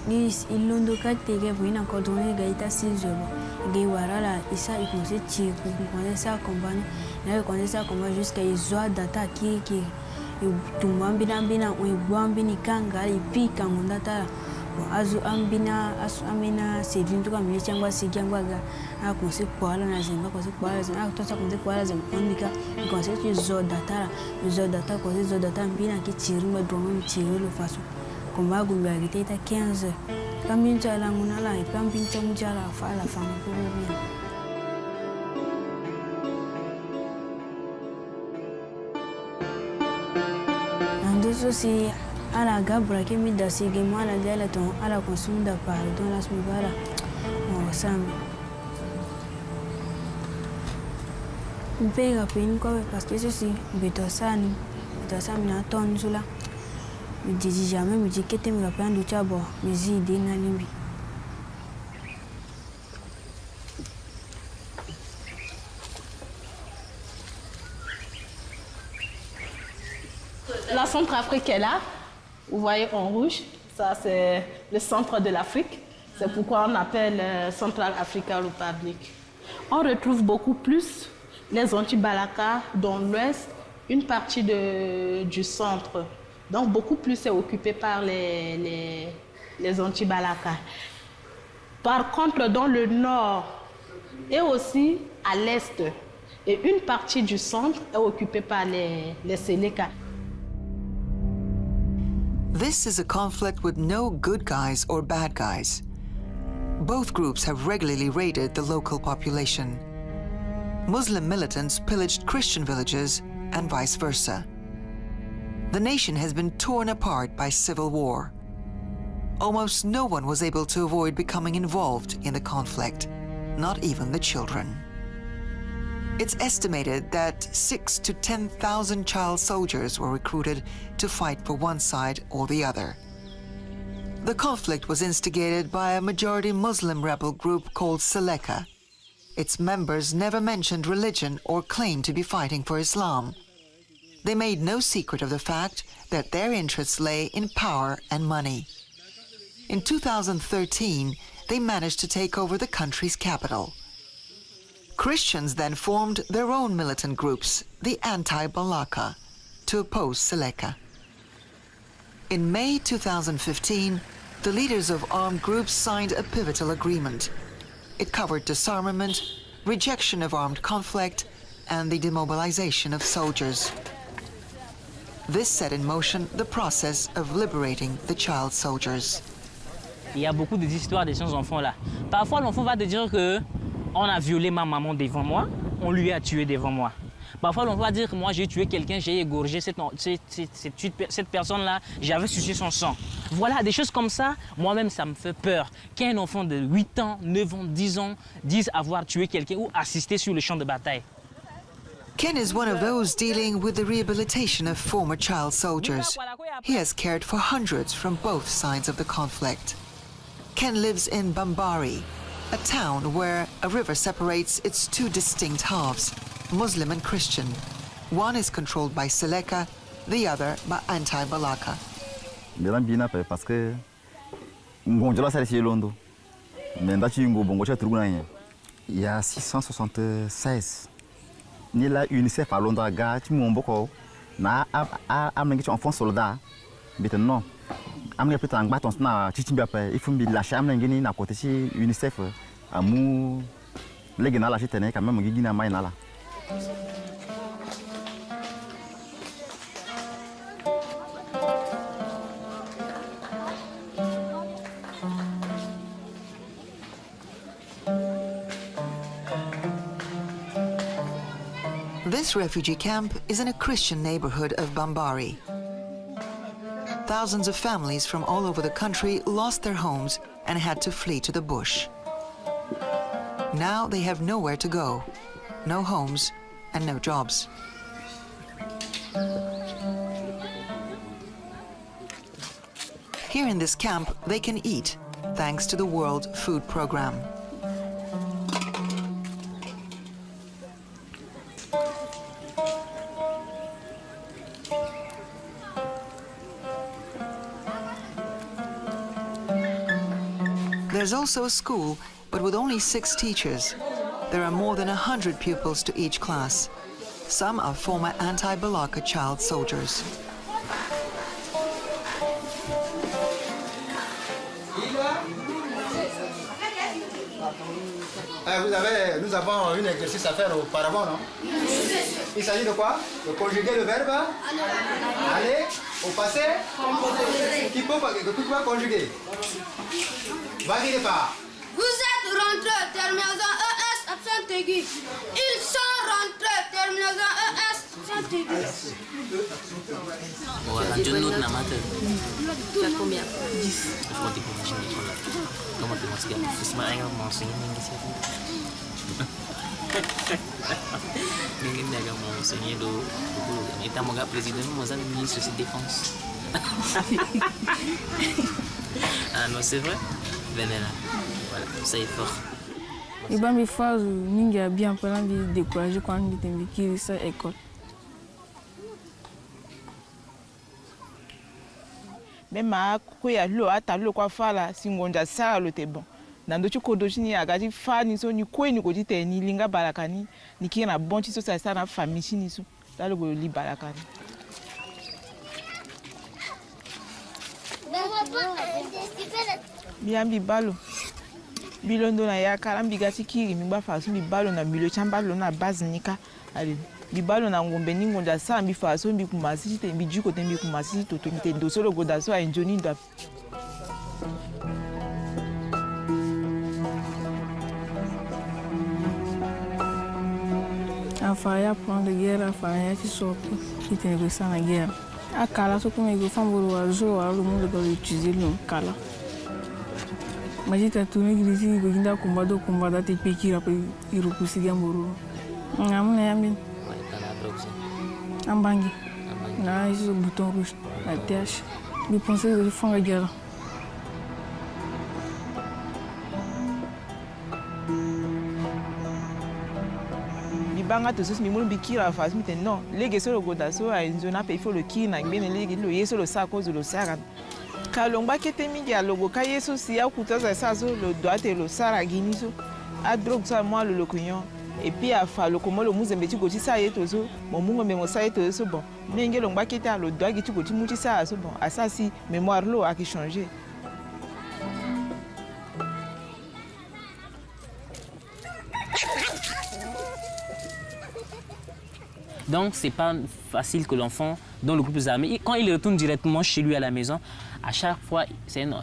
il londo kate ke buina cordonner gaita 6 heures. Ge warala isa il commence tirer, il commence à accompagner, il commence à accompagner jusqu'à isoa data qui tumbambina bina uibwambini kanga ipika ngondata azu amina sedintu kama michangwa sikyangwa ga akonse kwala na zemba konse kwala zemba akutsa konse kwala zemba ondika konse tu zodata konse zodata mbina ki tiruma dromo tirelo faso komba gumba giteta 15 kambinto ala ngunala ipambinto mjala fala fama kubia. Andoso si ala gabra ke mi da sige mo ala dela ton ala consumda par don las mi bara o sam pega pin ko parce que ceci betosani na ton sula mi dit jamais mi dit que te mi rappelle du chabo mi zidi na limbi. La Centrafrique est là, vous voyez en rouge, ça c'est le centre de l'Afrique, c'est pourquoi on appelle Central African Republic. On retrouve beaucoup plus les Anti-Balaka dans l'ouest, une partie du centre, donc beaucoup plus est occupé par les Anti-Balaka. Par contre, dans le nord et aussi à l'est, et une partie du centre est occupée par les Seleka. This is a conflict with no good guys or bad guys. Both groups have regularly raided the local population. Muslim militants pillaged Christian villages and vice versa. The nation has been torn apart by civil war. Almost no one was able to avoid becoming involved in the conflict, not even the children. It's estimated that 6,000 to 10,000 child soldiers were recruited to fight for one side or the other. The conflict was instigated by a majority Muslim rebel group called Seleka. Its members never mentioned religion or claimed to be fighting for Islam. They made no secret of the fact that their interests lay in power and money. In 2013, they managed to take over the country's capital. Christians then formed their own militant groups, the Anti-Balaka, to oppose Seleka. In May 2015, the leaders of armed groups signed a pivotal agreement. It covered disarmament, rejection of armed conflict, and the demobilization of soldiers. This set in motion the process of liberating the child soldiers. Il y a beaucoup d'histoires de ces enfants-là. Parfois, l'enfant va te dire que on a violé ma maman devant moi, on lui a tué devant moi. Parfois, on va dire que moi, j'ai tué quelqu'un, j'ai égorgé cette personne-là, j'avais sucé son sang. Voilà, des choses comme ça, moi-même, ça me fait peur. Qu'un enfant de 8 ans, 9 ans, 10 ans dise avoir tué quelqu'un ou assisté sur le champ de bataille. Ken is one of those dealing with the rehabilitation of former child soldiers. He has cared for hundreds from both sides of the conflict. Ken lives in Bambari, a town where a river separates its two distinct halves, Muslim and Christian. One is controlled by Seleka, the other by Anti-Balaka. Parce que il y a 676. Ni la UNICEF à Londres, tu m'as beaucoup. Na amené tu enfant soldat. Maintenant, amené peut-être en bâton na chichimba pa. Il faut me lâcher amené gini na côté si UNICEF amu les gars lâcher tenir quand même gini na mai na la. This refugee camp is in a Christian neighborhood of Bambari. Thousands of families from all over the country lost their homes and had to flee to the bush. Now they have nowhere to go, no homes and no jobs. Here in this camp, they can eat, thanks to the World Food Programme. There's also a school, but with only 6 teachers. There are more than 100 pupils to each class. Some are former anti-Balaka child soldiers. Nous avons un exercice à faire auparavant, non? Il s'agit de quoi? De conjuguer le verbe aller au passé qui peut conjuguer. Vas-y, départ. Vous êtes rentrés, terminaison ES, absent aigu. Ils sont rentrés, terminaison ES, absent aigu. Voilà, je note la maths. Tu as combien? 10. Je compte pour machine de là. Comment tu m'as dit? C'est ma mère m'enseigner Ninguém m'enseigner de étant mon gars président, moi j'ai ministre de défense. Ah non, c'est vrai? Venez là. Voilà, ça est fort. Et bien, mes phases, nous avons bien parlé de décourager quand nous étions à l'école. Même quand il y a l'eau, il y a faire si on a ça, c'est bon. Dans d'autres cas, il y a des femmes qui sont ni linga barakani, ni qui na bon tiso ça na famille ni so. Là le li barakani. Biambi balo. Bilondo na ya karambi gasi kiri mba faso mi balo na milo chamba lo na base nika. Ali bibalo na ngombe ningo da sa mbi faso mbi kumasi te mbi juko te mbi kumasi to to mite ndo solo goda so a enjoni ndo. A faia prendre guerre, a faia qui sort, qui te négocie la guerre. A kala so comme il faut faire oiseau, le monde doit utiliser le kala. Mais j'ai tourné gris, il y a combat da te piquer après il repousse gamboro. Ngamune yambi. Ambangi. Là, il y a un bouton rouge, la tâche. Je pensais que je fais la guerre. Banga to sus mi mun bikira fas mi ten non lege solo goda so a nzona pe fo le kina ngene lege lo yeso lo sa cause lo sara kalongba kete mi ya logo ka yeso si akuta sa so lo doate lo sara gini so a drog so moi le lokunyon et puis a fa lo komo lo muzembe ti goti sa yeto so mo mungo me mo sa yeto so bon nenge longba kete a lo doa gi ti goti muti sa so bon a ça si mémoire lo a qui changer. Donc, ce n'est pas facile que l'enfant, dans le groupe armé, quand il retourne directement chez lui à la maison, à chaque fois,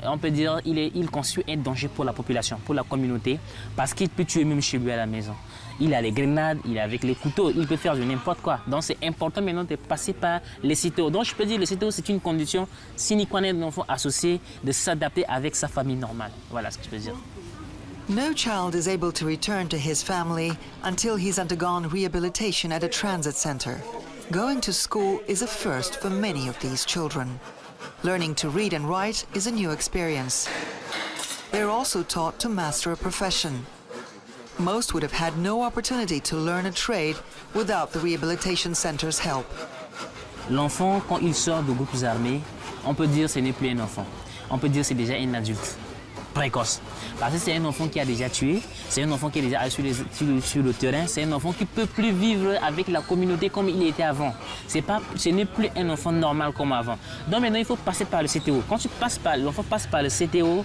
on peut dire qu'il constitue un danger pour la population, pour la communauté, parce qu'il peut tuer même chez lui à la maison. Il a les grenades, il est avec les couteaux, il peut faire de n'importe quoi. Donc, c'est important maintenant de passer par les CTO. Donc, je peux dire que les CTO, c'est une condition sine qua non de l'enfant associé, de s'adapter avec sa famille normale. Voilà ce que je peux dire. No child is able to return to his family until he's undergone rehabilitation at a transit center. Going to school is a first for many of these children. Learning to read and write is a new experience. They're also taught to master a profession. Most would have had no opportunity to learn a trade without the rehabilitation center's help. L'enfant, quand il sort de groupes armés, on peut dire que ce n'est plus un enfant. On peut dire que c'est déjà un adulte précoce. Parce que c'est un enfant qui a déjà tué, c'est un enfant qui est déjà sur le terrain, c'est un enfant qui ne peut plus vivre avec la communauté comme il était avant. Ce n'est plus un enfant normal comme avant. Donc maintenant, il faut passer par le CTO. Quand l'enfant passe par le CTO,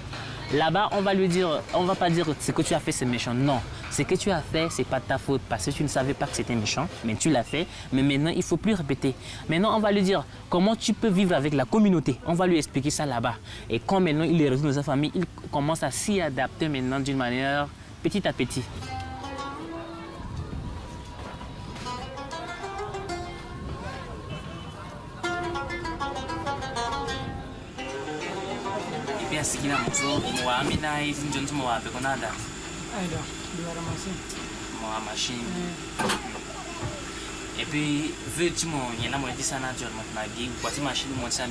là-bas, on va lui dire, on ne va pas dire ce que tu as fait, c'est méchant. Non, ce que tu as fait, ce n'est pas ta faute parce que tu ne savais pas que c'était méchant, mais tu l'as fait. Mais maintenant, il ne faut plus répéter. Maintenant, on va lui dire comment tu peux vivre avec la communauté. On va lui expliquer ça là-bas. Et quand maintenant il est retourné dans sa famille, il commence à s'y adapter maintenant d'une manière petit à petit. Et puis, veux-tu il y en a moins de ça naturellement, voici machine, moi ça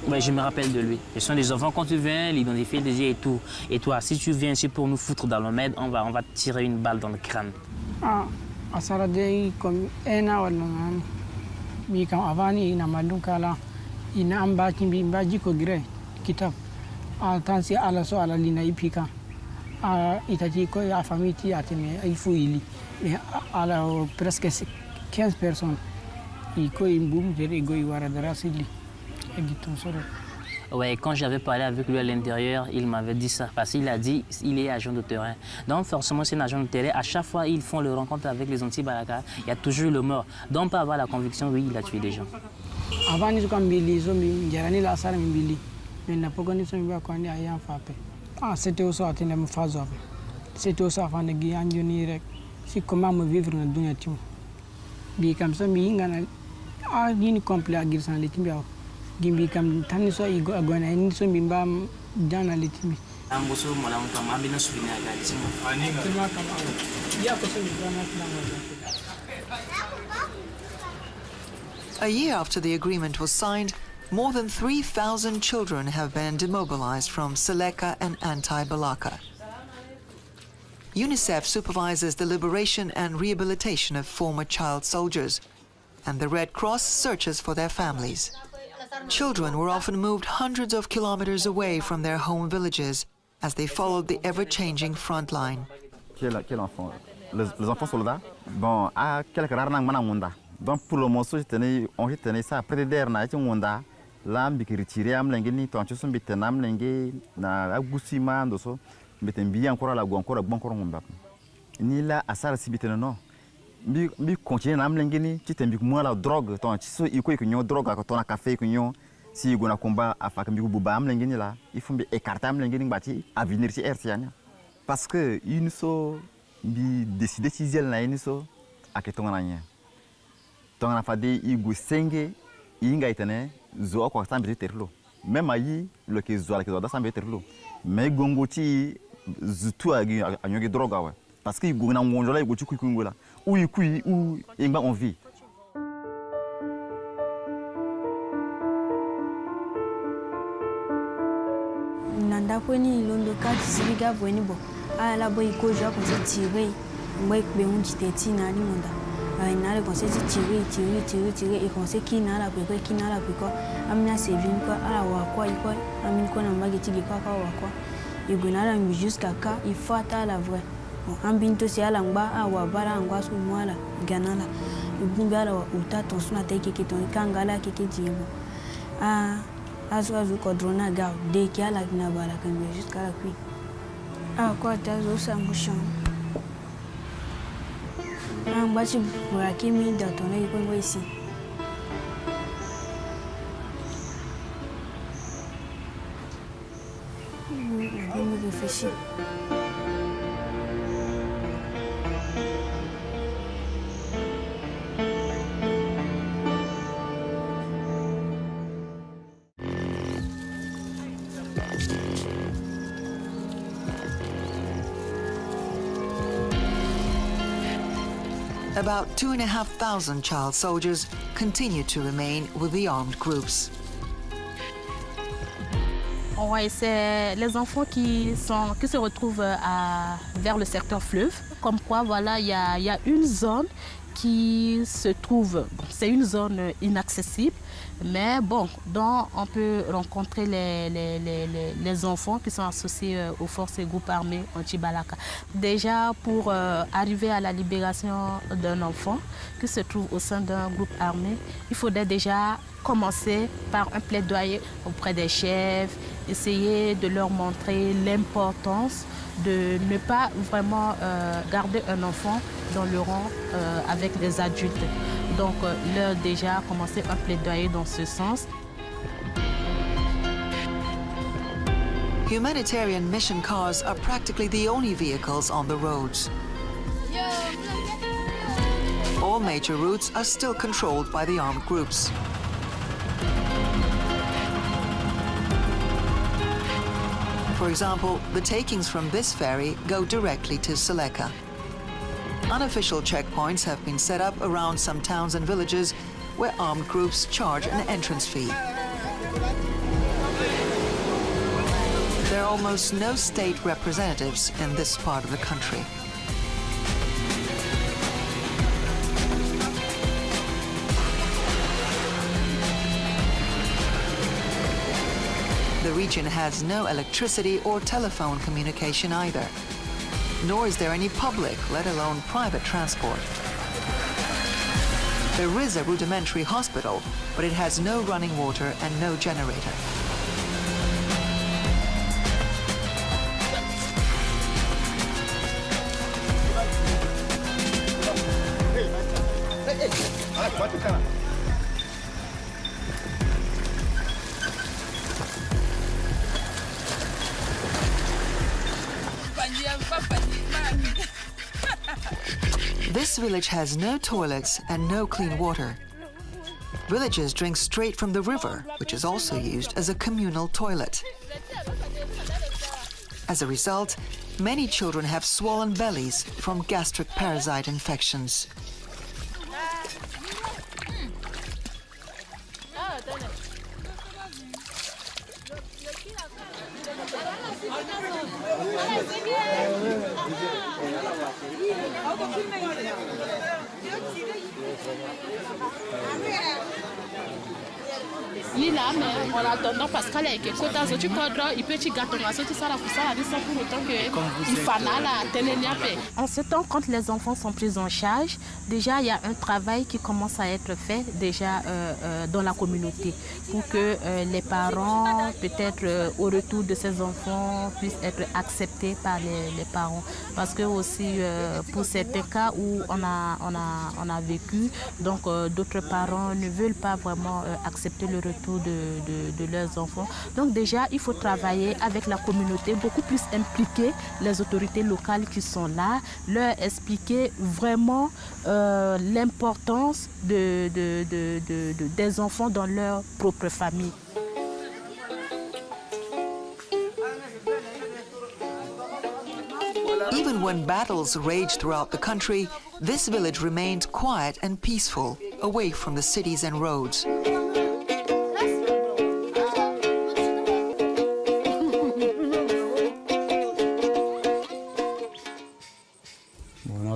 ouais, je me rappelle de lui. Ce sont des enfants, quand tu viens, l'identifier, les yeux et tout. Et toi, si tu viens ici pour nous foutre dans le med, on va tirer une balle dans le crâne. Ah, ça a été comme un an. Mais quand avant, il y a un kala, il y a un bâtiment, il y a un kitab tansi ala so ala lina ipika itati ko ya famille ti atene il faut ili mais ala presque 15 personnes il ko imboum jere go iwara darasili egiton soro. Ouais, quand j'avais parlé avec lui à l'intérieur, il m'avait dit ça. Parce qu'il a dit qu'il est agent de terrain. Donc forcément, c'est un agent de terrain. À chaque fois, ils font le rencontre avec les anti-Balaka. Il y a toujours le mort. Donc on peut avoir la conviction, oui, il a tué des gens. Avant, nous avons dit que la salle mbili. Mais n'a pas connu son bien qu'on a rien fait. Ah, c'était aussi à tenir phase. C'était aussi à faire des guinées direct. C'est comment me vivre dans le dunya tim. Bi comme ça, mi ngana ah ni complet à girsan les tim biao. Gimbi kam tani so igo agona ni so bimba dana les tim. Amboso mola mpa mabina subina gati. Kima kama ya ko so bimba A year after the agreement was signed, more than 3,000 children have been demobilized from Seleka and anti-Balaka. UNICEF supervises the liberation and rehabilitation of former child soldiers, and the Red Cross searches for their families. Children were often moved hundreds of kilometers away from their home villages as they followed the ever-changing front line. Quel enfant? Les enfants soldats? Bon, à quelques rares n'ont donc pour le moment, on retenait ça après des derniers mois. Là, on a retiré am lengeni, on a choisi betenam lengi na agusima ndoso, betembi encore la encore bon encore ngomba. Ni là asara si beteno. Mi continue am lengeni, tu t'embi moi la drogue, ton chiso iko ikunyo drogue à ton café ikunyo. Si igo na combat afaka mi buba am lengeni là, il faut me écarter am lengeni bati à venir ci RCN. Parce que une so bi décider si elle na une so à que ton anya. Ton a fadi igo senge inga itene zo ko sambe terlo même ayi le ke zo la ke do sambe terlo mais gongoti zutu agi anyoge droga wa parce que igo na ngonjola igo chuku kungola ou ikui ou ingba on vit. Nanda poni londo ka siriga boni bo ala boy ko jo ko se tirer moi be un titeti na ni monda ai na le conseil tirer et conseil qui na la peko amna se vin ko ala wa kwa iko amin ko na mageti ge kwa wa kwa iguna la mi jusqu'à ka il faut ta la vrai bon ambinto si ala ngba awa bara ngwa su mwala ganala ibunga la uta ton suna te keke ton kangala keke diebo azu ko drona ga de ki ala na bala kan jusqu'à la cuit quoi ta zo sa mouchon bati Brakimi d'attourner les points ici. Je vais me réfléchir. About 2,500 child soldiers continue to remain with the armed groups. Ouais, c'est les enfants qui se retrouvent vers le secteur fleuve. Comme quoi, voilà, il y a une zone qui se trouve, c'est une zone inaccessible, mais bon, dont on peut rencontrer les enfants qui sont associés aux forces et groupes armés anti-Balaka. Déjà, pour arriver à la libération d'un enfant qui se trouve au sein d'un groupe armé, il faudrait déjà commencer par un plaidoyer auprès des chefs, essayer de leur montrer l'importance de ne pas vraiment garder un enfant dans le rang avec les adultes. Donc, leur déjà commencer un plaidoyer dans ce sens. Humanitarian mission cars are practically the only vehicles on the roads. All major routes are still controlled by the armed groups. For example, the takings from this ferry go directly to Seleka. Unofficial checkpoints have been set up around some towns and villages where armed groups charge an entrance fee. There are almost no state representatives in this part of the country. The region has no electricity or telephone communication either. Nor is there any public, let alone private transport. There is a rudimentary hospital, but it has no running water and no generator. This village has no toilets and no clean water. Villagers drink straight from the river, which is also used as a communal toilet. As a result, many children have swollen bellies from gastric parasite infections. Lila, mais on l'attend parce qu'elle est quelque chose. Tu connais, il peut te gâter, tout ça, pour autant que il faut En ce temps, quand les enfants sont pris en charge, déjà il y a un travail qui commence à être fait déjà dans la communauté pour que les parents, peut-être au retour de ces enfants, puissent être acceptés par les parents. Parce que aussi pour certains cas où on a vécu, donc d'autres parents ne veulent pas vraiment accepter le retour de leurs enfants. Donc déjà, il faut travailler avec la communauté, beaucoup plus impliquer les autorités locales qui sont là, leur expliquer vraiment l'importance des enfants dans leur propre famille. Even when battles raged throughout the country, this village remained quiet and peaceful, away from the cities and roads.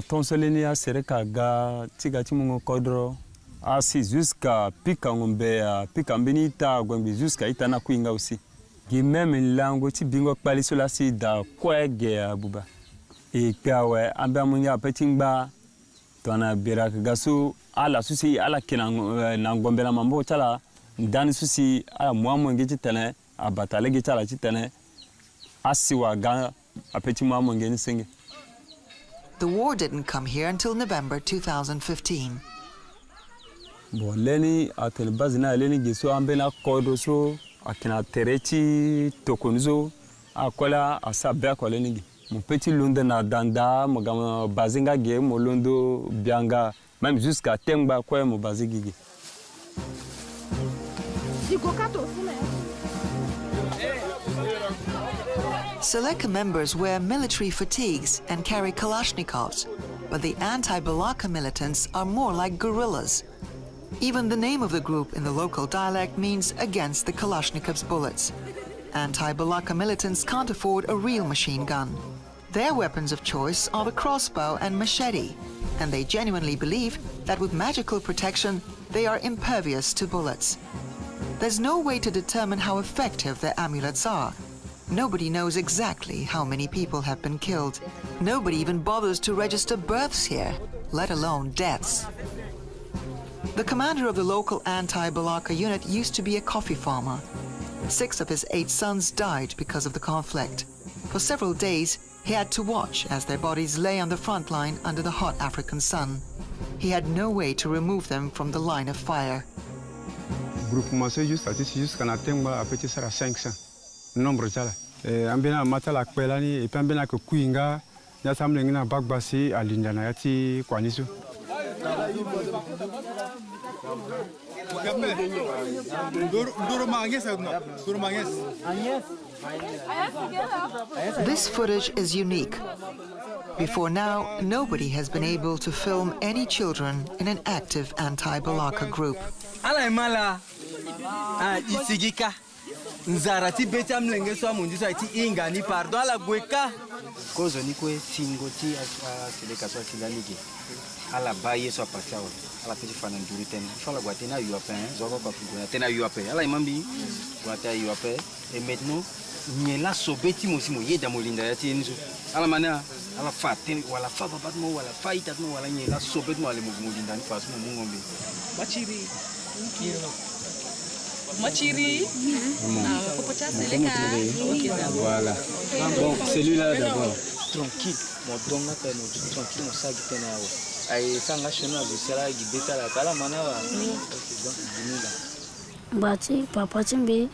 Tonsoleni a sereka ga tiga timungo kodro asi jusqu'à pika ngombe pika benita gwembi jusqu'à itana kuinga aussi gi même lango ti bingo kpali sola si da kwege abuba e kawe amba munga petingba tona birak gasu ala susi ala kina na ngombe la mambo chala ndani susi ala mwamo ngeji tene abatale gi chala tene asi wa ga apeti mwamo ngeni senge. The war didn't come here until November 2015. Bon, leni atel bazina leni giso ambena kodo so akina terechi tokonzo akola asabe akola leni. Mon petit lunde na danda mo bazinga ge mo londo bianga même jusqu'à temba kwa mo bazigi. Seleka members wear military fatigues and carry Kalashnikovs, but the anti-Balaka militants are more like guerrillas. Even the name of the group in the local dialect means against the Kalashnikov's bullets. Anti-Balaka militants can't afford a real machine gun. Their weapons of choice are the crossbow and machete, and they genuinely believe that with magical protection, they are impervious to bullets. There's no way to determine how effective their amulets are. Nobody knows exactly how many people have been killed. Nobody even bothers to register births here, let alone deaths. The commander of the local anti-Balaka unit used to be a coffee farmer. 6 of his 8 sons died because of the conflict. For several days, he had to watch as their bodies lay on the front line under the hot African sun. He had no way to remove them from the line of fire. Groupement c'est juste jusqu'à Natemba à petit sera 500 nombre ça ambena matala kwelani et puis ambena ko kuinga ya samle ngina bagbasi alindana yati kwaniso. This footage is unique. Before now, nobody has been able to film any children in an active anti-Balaka group. Isigika nzarati betam lenge so amundi so iti inga ni pardon ala gweka kozo ni kwe singoti seleka so silanigi ala baye so pasawo ala peti fana nduri tena fala gwatena yuape zoko kwa fugona tena yuape ala imambi gwata yuape Et maintenant, il y a sobeti mo simo yeda mo linda yati enzo. Ala mana ala fatin wala fa babat mo wala fa itat mo wala nyela sobet mo ale mo linda ni pas mo ngombe. Machiri. Machiri. Voilà. Bon, celui-là d'abord. Tranquille. Mon donga ka no tranquille mo sa gitena wa. Ai sanga shona bisala gibeta la kala mana wa. Donc dinila. Bati papa timbe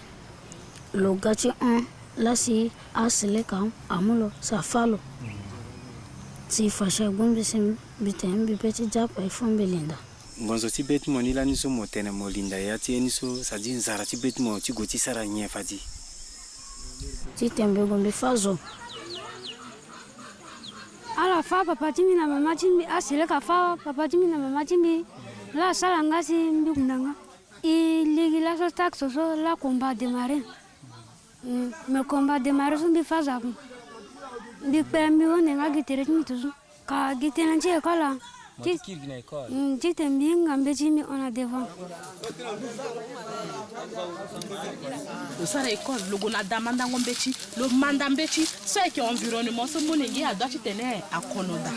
logati on la si asile kam amulo safalo. Si fasha gombe sim bitembi peti japa ifombe linda. Ngonzo ti bet mo ni la ni so mo tene mo linda ya ti ni so sa di nzara ti bet mo ti goti sara nye fadi. Ti tembe gombe fazo. Ala fa papa timi na mama timi asile ka fa papa timi na mama timi la sala ngasi mbikundanga. I ligi la so taxo so la combat démarrer. Me combat démarrer so bi faza ko. Bi permi wona nga gitere timi tuzu. Ka gitena nje kala. Ti tembi ngambe timi on a devant. Le sara école le gona damanda ngombeti le mandambeti c'est que environnement so monenge a doit tenir à konoda.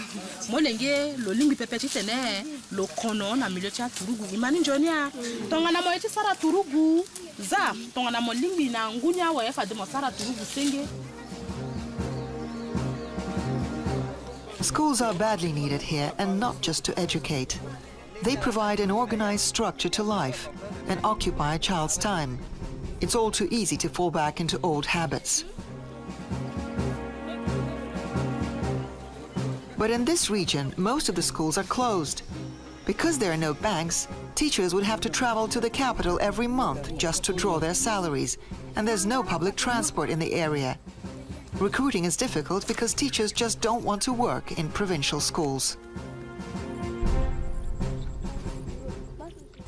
Molenge le limbi pepeti tenir le kono na milieu tia turugu imani jonia tongana mo eti sara turugu za tongana mo limbi na ngunya wa fa de mo sara turugu senge. Schools are badly needed here, and not just to educate. They provide an organized structure to life and occupy a child's time. It's all too easy to fall back into old habits. But in this region, most of the schools are closed. Because there are no banks, teachers would have to travel to the capital every month just to draw their salaries, and there's no public transport in the area. Recruiting is difficult because teachers just don't want to work in provincial schools.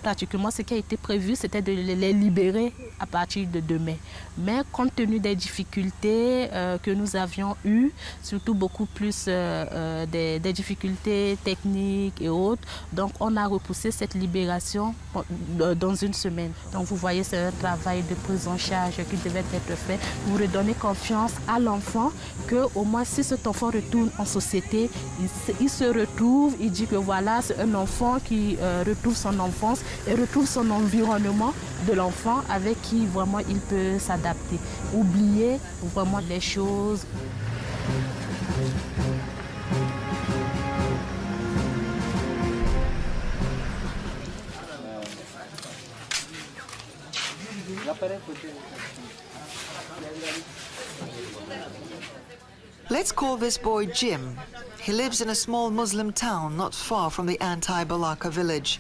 Pratiquement, ce qui a été prévu, c'était de les libérer à partir de demain. Mais compte tenu des difficultés que nous avions eues, surtout beaucoup plus des difficultés techniques et autres, donc on a repoussé cette libération dans une semaine. Donc vous voyez, c'est un travail de prise en charge qui devait être fait pour redonner confiance à l'enfant qu'au moins si cet enfant retourne en société, il se retrouve, il dit que voilà, c'est un enfant qui retrouve son enfance et retrouve son environnement de l'enfant avec qui vraiment il peut s'adapter. Oublier vraiment les choses. Let's call this boy Jim. He lives in a small Muslim town not far from the anti-Balaka village.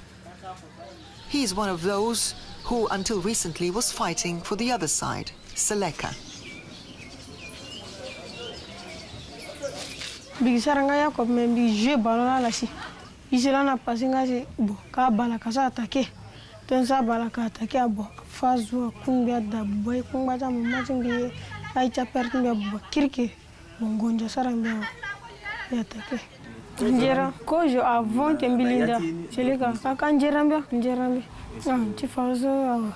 He's one of those who until recently was fighting for the other side, Seleka. Bigisaranga Yakob membi je balona la si. Isela na pasinga si bo ka balaka sa atake. Tensa balaka atake abo fazu kumbia da boy kumba za mama zingi aicha perti bo kirki bongonja saranga ya atake. Njera kojo avant tembilinda Seleka kaka njerambe ti fazo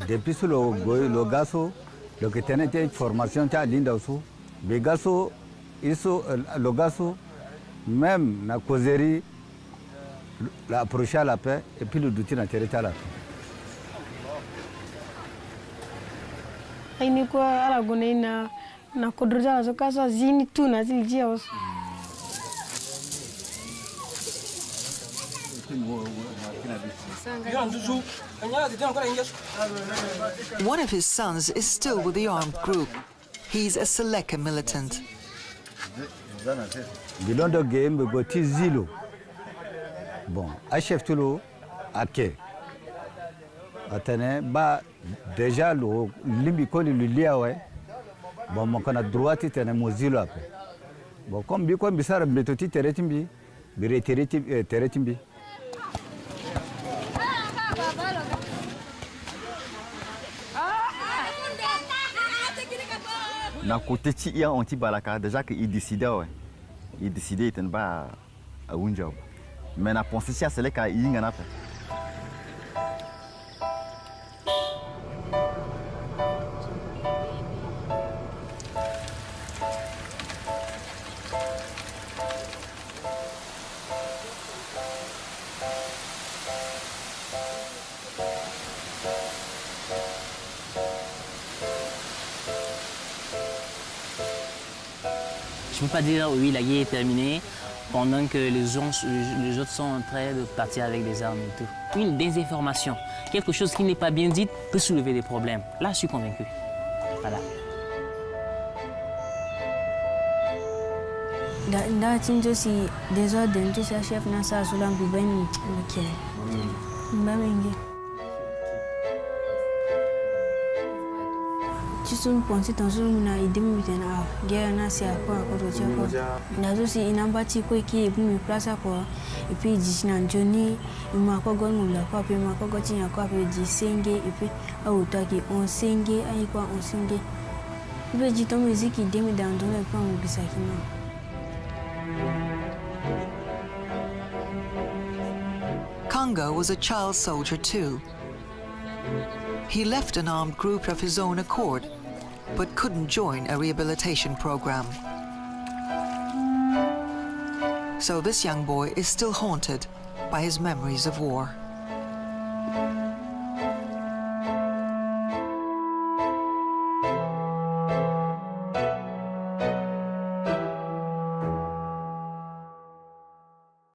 Depuis le gaso, le que tenait une formation à l'Indaosu, le gaso, le gaso, même la causerie, l'approcher à la paix, et puis le douter à la paix. Aini kwa ala gone na kodroja zo kasa zini tu na zilijia os. One of his sons is still with the armed group. He's a Seleka militant. Bilondo game boti zilo. Bon, achef tulo ake. Atene ba déjà le limbi koli le liawe. Bon, mon kana droite tene mozilo ape. Bon, comme bi ko bisara metoti teretimbi, bi teretimbi. Na côté ti ya anti balaka déjà que il décidait ouais. il décidé de pas un job. Mais na pensé si c'est le cas il ngana fait. Je ne peux pas dire oui, la guerre est terminée pendant que les autres sont en train de partir avec des armes et tout. Une désinformation, quelque chose qui n'est pas bien dit peut soulever des problèmes. Là, je suis convaincu. Voilà. Si désordre, tout ça, chef, n'a ça, sous l'ambi, ben, ok. Tu sais, penser dans ce moment, il demande à guerre, c'est à quoi, à si il n'a pas de quoi qui est plus place à quoi. Et puis, il dit, Johnny, il m'a pas gagné la quoi, puis il m'a pas gagné la quoi, puis il dit, singe, et puis, à Outaki, on singe, à quoi, on singe. Il veut dire, ton musique, il demande dans le plan, il dit, Congo was a child soldier too. He left an armed group of his own accord, but couldn't join a rehabilitation program. So this young boy is still haunted by his memories of war.